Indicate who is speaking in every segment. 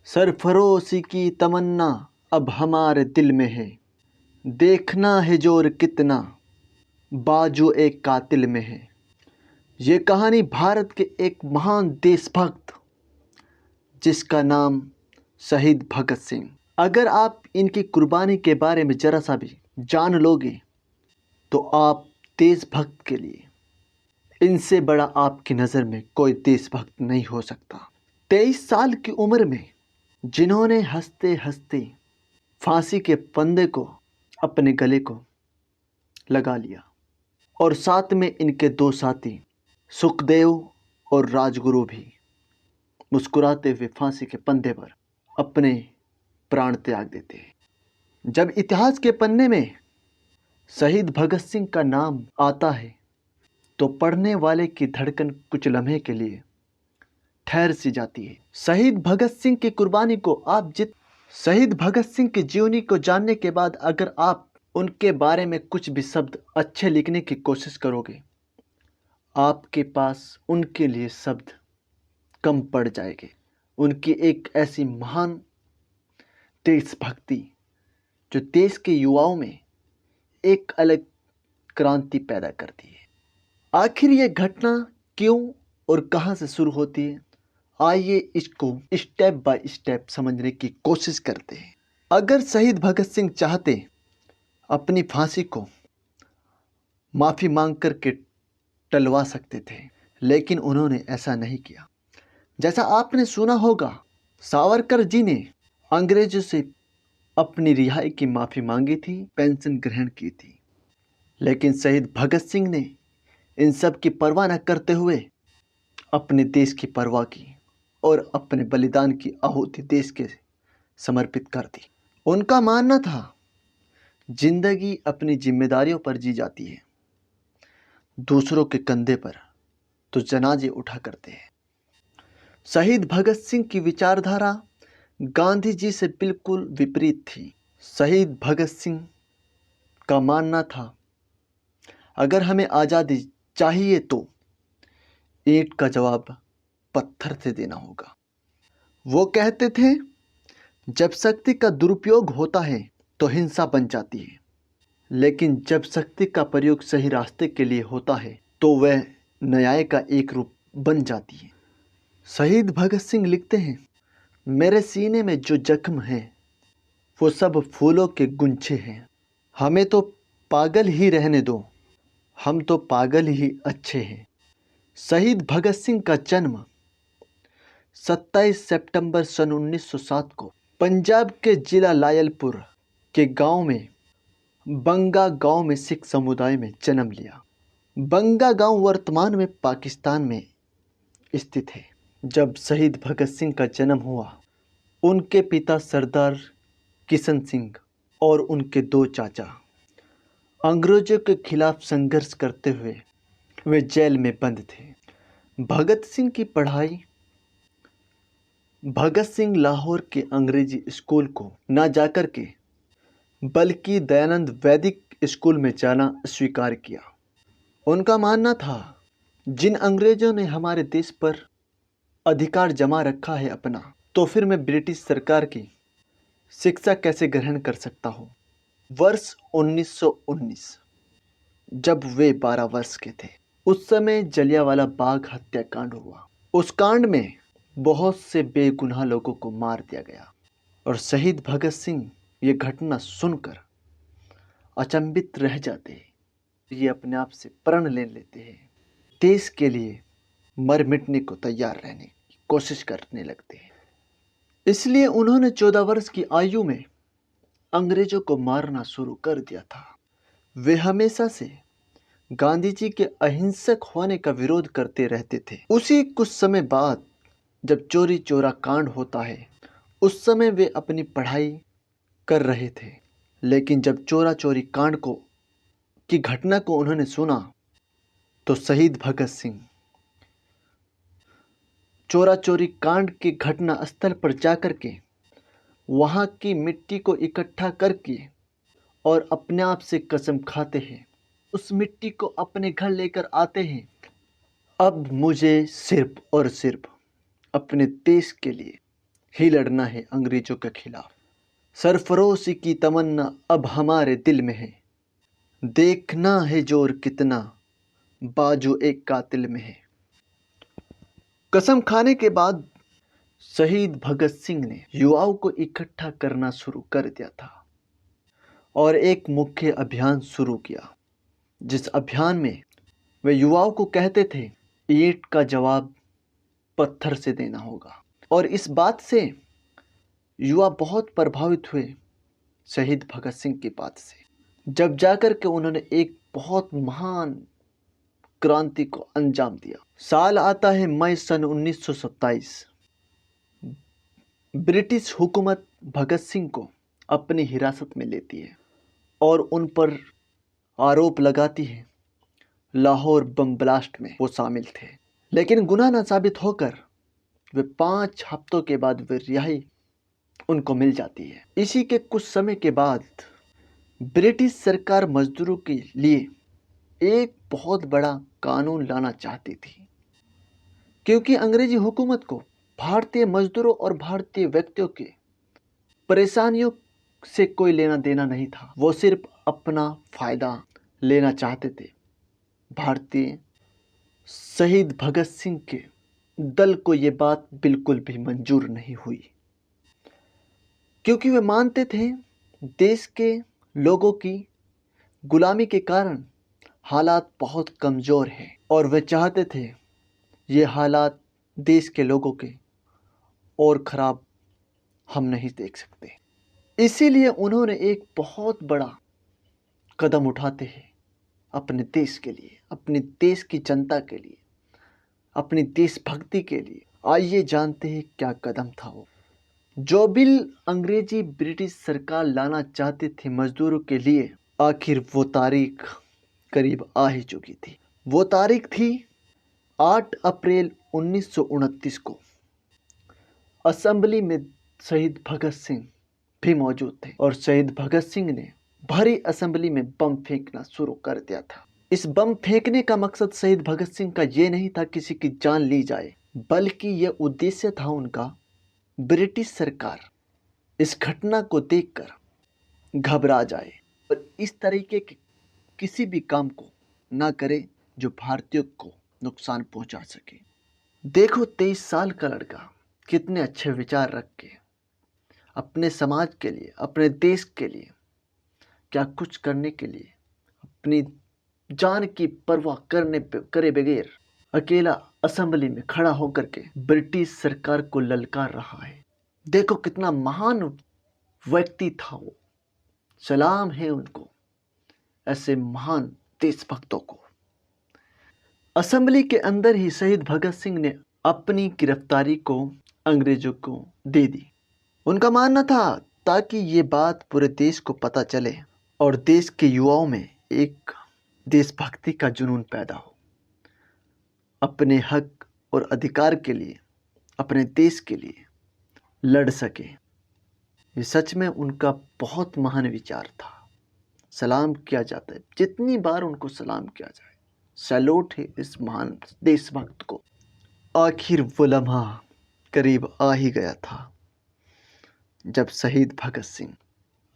Speaker 1: सरफरोशी की तमन्ना अब हमारे दिल में है। देखना है जोर कितना बाजू एक कातिल में है। ये कहानी भारत के एक महान देशभक्त जिसका नाम शहीद भगत सिंह। अगर आप इनकी कुर्बानी के बारे में जरा सा भी जान लोगे तो आप देशभक्त के लिए इनसे बड़ा आपकी नज़र में कोई देशभक्त नहीं हो सकता। 23 साल की उम्र में जिन्होंने हंसते हंसते फांसी के फंदे को अपने गले को लगा लिया और साथ में इनके दो साथी सुखदेव और राजगुरु भी मुस्कुराते हुए फांसी के फंदे पर अपने प्राण त्याग देते हैं। जब इतिहास के पन्ने में शहीद भगत सिंह का नाम आता है तो पढ़ने वाले की धड़कन कुछ लम्हे के लिए ठहर सी जाती है। शहीद भगत सिंह की कुर्बानी को शहीद भगत सिंह की जीवनी को जानने के बाद अगर आप उनके बारे में कुछ भी शब्द अच्छे लिखने की कोशिश करोगे, आपके पास उनके लिए शब्द कम पड़ जाएंगे। उनकी एक ऐसी महान देशभक्ति जो देश के युवाओं में एक अलग क्रांति पैदा करती है। आखिर ये घटना क्यों और कहां से शुरू होती है, आइए इसको स्टेप बाय स्टेप समझने की कोशिश करते हैं। अगर शहीद भगत सिंह चाहते अपनी फांसी को माफ़ी मांग कर के टलवा सकते थे, लेकिन उन्होंने ऐसा नहीं किया। जैसा आपने सुना होगा, सावरकर जी ने अंग्रेजों से अपनी रिहाई की माफ़ी मांगी थी, पेंशन ग्रहण की थी, लेकिन शहीद भगत सिंह ने इन सब की परवाह न करते हुए अपने देश की परवाह की और अपने बलिदान की आहुति देश के समर्पित कर दी। उनका मानना था जिंदगी अपनी जिम्मेदारियों पर जी जाती है, दूसरों के कंधे पर तो जनाजे उठा करते हैं। शहीद भगत सिंह की विचारधारा गांधी जी से बिल्कुल विपरीत थी। शहीद भगत सिंह का मानना था अगर हमें आज़ादी चाहिए तो ईंट का जवाब पत्थर से देना होगा। वो कहते थे जब शक्ति का दुरुपयोग होता है तो हिंसा बन जाती है, लेकिन जब शक्ति का प्रयोग सही रास्ते के लिए होता है तो वह न्याय का एक रूप बन जाती है। शहीद भगत सिंह लिखते हैं, मेरे सीने में जो जख्म है वो सब फूलों के गुंछे हैं। हमें तो पागल ही रहने दो, हम तो पागल ही अच्छे हैं। शहीद भगत सिंह का जन्म 27 सितंबर सन 1907 को पंजाब के जिला लायलपुर के गांव में बंगा गांव में सिख समुदाय में जन्म लिया। बंगा गांव वर्तमान में पाकिस्तान में स्थित है। जब शहीद भगत सिंह का जन्म हुआ, उनके पिता सरदार किशन सिंह और उनके दो चाचा अंग्रेजों के खिलाफ संघर्ष करते हुए वे जेल में बंद थे। भगत सिंह की पढ़ाई भगत सिंह लाहौर के अंग्रेजी स्कूल को न जाकर के बल्कि दयानंद वैदिक स्कूल में जाना स्वीकार किया। उनका मानना था जिन अंग्रेजों ने हमारे देश पर अधिकार जमा रखा है अपना, तो फिर मैं ब्रिटिश सरकार की शिक्षा कैसे ग्रहण कर सकता हूँ। वर्ष 1919 जब वे 12 वर्ष के थे, उस समय जलियांवाला बाग हत्याकांड हुआ। उस कांड में बहुत से बेगुनाह लोगों को मार दिया गया और शहीद भगत सिंह ये घटना सुनकर अचंभित रह जाते हैं। ये अपने आप से प्रण ले लेते हैं, देश के लिए मर मिटने को तैयार रहने की कोशिश करने लगते हैं। इसलिए उन्होंने 14 वर्ष की आयु में अंग्रेजों को मारना शुरू कर दिया था। वे हमेशा से गांधी जी के अहिंसक होने का विरोध करते रहते थे। उसी कुछ समय बाद जब चोरी चोरा कांड होता है, उस समय वे अपनी पढ़ाई कर रहे थे, लेकिन जब चोरा चोरी कांड की घटना को उन्होंने सुना तो शहीद भगत सिंह चोरा चोरी कांड के घटना स्थल पर जाकर के वहाँ की मिट्टी को इकट्ठा करके और अपने आप से कसम खाते हैं, उस मिट्टी को अपने घर लेकर आते हैं। अब मुझे सिर्फ और सिर्फ अपने देश के लिए ही लड़ना है अंग्रेजों के खिलाफ। सरफरोशी की तमन्ना अब हमारे दिल में है, देखना है जोर कितना बाजू एक कातिल में है। कसम खाने के बाद शहीद भगत सिंह ने युवाओं को इकट्ठा करना शुरू कर दिया था और एक मुख्य अभियान शुरू किया, जिस अभियान में वे युवाओं को कहते थे ईंट का जवाब पत्थर से देना होगा। और इस बात से युवा बहुत प्रभावित हुए शहीद भगत सिंह की बात से, जब जाकर के उन्होंने एक बहुत महान क्रांति को अंजाम दिया। साल आता है मई सन 1927। ब्रिटिश हुकूमत भगत सिंह को अपनी हिरासत में लेती है और उन पर आरोप लगाती है लाहौर बम ब्लास्ट में वो शामिल थे, लेकिन गुनाह न साबित होकर वे 5 हफ्तों के बाद वे रिहाई उनको मिल जाती है। इसी के कुछ समय के बाद ब्रिटिश सरकार मजदूरों के लिए एक बहुत बड़ा कानून लाना चाहती थी, क्योंकि अंग्रेजी हुकूमत को भारतीय मजदूरों और भारतीय व्यक्तियों के परेशानियों से कोई लेना देना नहीं था। वो सिर्फ अपना फायदा लेना चाहते थे। भारतीय शहीद भगत सिंह के दल को ये बात बिल्कुल भी मंजूर नहीं हुई, क्योंकि वे मानते थे देश के लोगों की गुलामी के कारण हालात बहुत कमज़ोर हैं और वे चाहते थे ये हालात देश के लोगों के और ख़राब हम नहीं देख सकते। इसीलिए उन्होंने एक बहुत बड़ा कदम उठाते हैं अपने देश के लिए, अपने देश की जनता के लिए, अपनी देशभक्ति के लिए। आइए जानते हैं क्या कदम था वो। जो बिल अंग्रेजी ब्रिटिश सरकार लाना चाहती थी मजदूरों के लिए, आखिर वो तारीख करीब आ ही चुकी थी। वो तारीख थी 8 अप्रैल 1929 को। असेंबली में शहीद भगत सिंह भी मौजूद थे और शहीद भगत सिंह ने भरी असेंबली में बम फेंकना शुरू कर दिया था। इस बम फेंकने का मकसद शहीद भगत सिंह का ये नहीं था किसी की जान ली जाए, बल्कि यह उद्देश्य था उनका ब्रिटिश सरकार इस घटना को देखकर घबरा जाए और इस तरीके के किसी भी काम को ना करे जो भारतीयों को नुकसान पहुंचा सके। देखो 23 साल का लड़का कितने अच्छे विचार रख के अपने समाज के लिए, अपने देश के लिए क्या कुछ करने के लिए अपनी जान की परवाह करे बगैर अकेला असेंबली में खड़ा होकर के ब्रिटिश सरकार को ललकार रहा है। देखो कितना महान व्यक्ति था वो। सलाम है उनको, ऐसे महान देशभक्तों को। असेंबली के अंदर ही शहीद भगत सिंह ने अपनी गिरफ्तारी को अंग्रेजों को दे दी। उनका मानना था ताकि ये बात पूरे देश को पता चले और देश के युवाओं में एक देशभक्ति का जुनून पैदा हो, अपने हक और अधिकार के लिए, अपने देश के लिए लड़ सके। ये सच में उनका बहुत महान विचार था। सलाम किया जाता है, जितनी बार उनको सलाम किया जाए, सैल्यूट है इस महान देशभक्त को। आखिर वो लम्हा करीब आ ही गया था जब शहीद भगत सिंह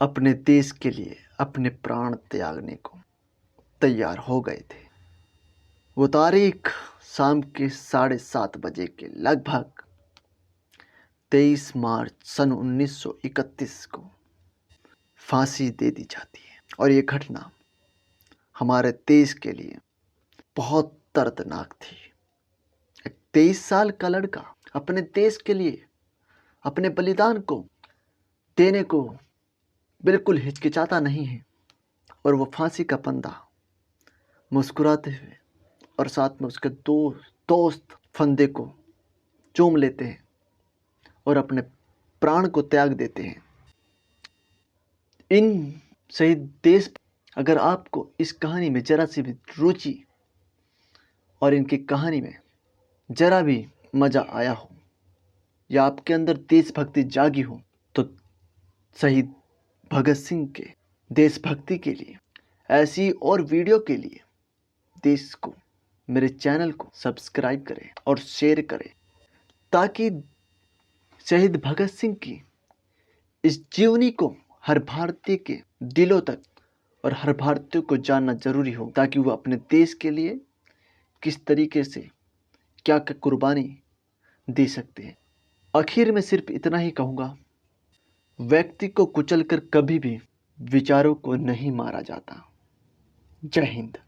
Speaker 1: अपने देश के लिए अपने प्राण त्यागने को तैयार हो गए थे। वो तारीख शाम के 7:30 बजे के लगभग 23 मार्च सन 1931 को फांसी दे दी जाती है और ये घटना हमारे देश के लिए बहुत दर्दनाक थी। एक 23 साल का लड़का अपने देश के लिए अपने बलिदान को देने को बिल्कुल हिचकिचाता नहीं है और वो फांसी का फंदा मुस्कुराते हुए और साथ में उसके दोस्त फंदे को चूम लेते हैं और अपने प्राण को त्याग देते हैं। इन शहीद देश, अगर आपको इस कहानी में जरा सी भी रुचि और इनकी कहानी में जरा भी मज़ा आया हो या आपके अंदर देशभक्ति जागी हो, तो शहीद भगत सिंह के देशभक्ति के लिए, ऐसी और वीडियो के लिए देश को, मेरे चैनल को सब्सक्राइब करें और शेयर करें, ताकि शहीद भगत सिंह की इस जीवनी को हर भारतीय के दिलों तक और हर भारतीय को जानना जरूरी हो, ताकि वो अपने देश के लिए किस तरीके से क्या क्या कुर्बानी दे सकते हैं। आखिर में सिर्फ इतना ही कहूँगा, व्यक्ति को कुचलकर कभी भी विचारों को नहीं मारा जाता। जय हिंद।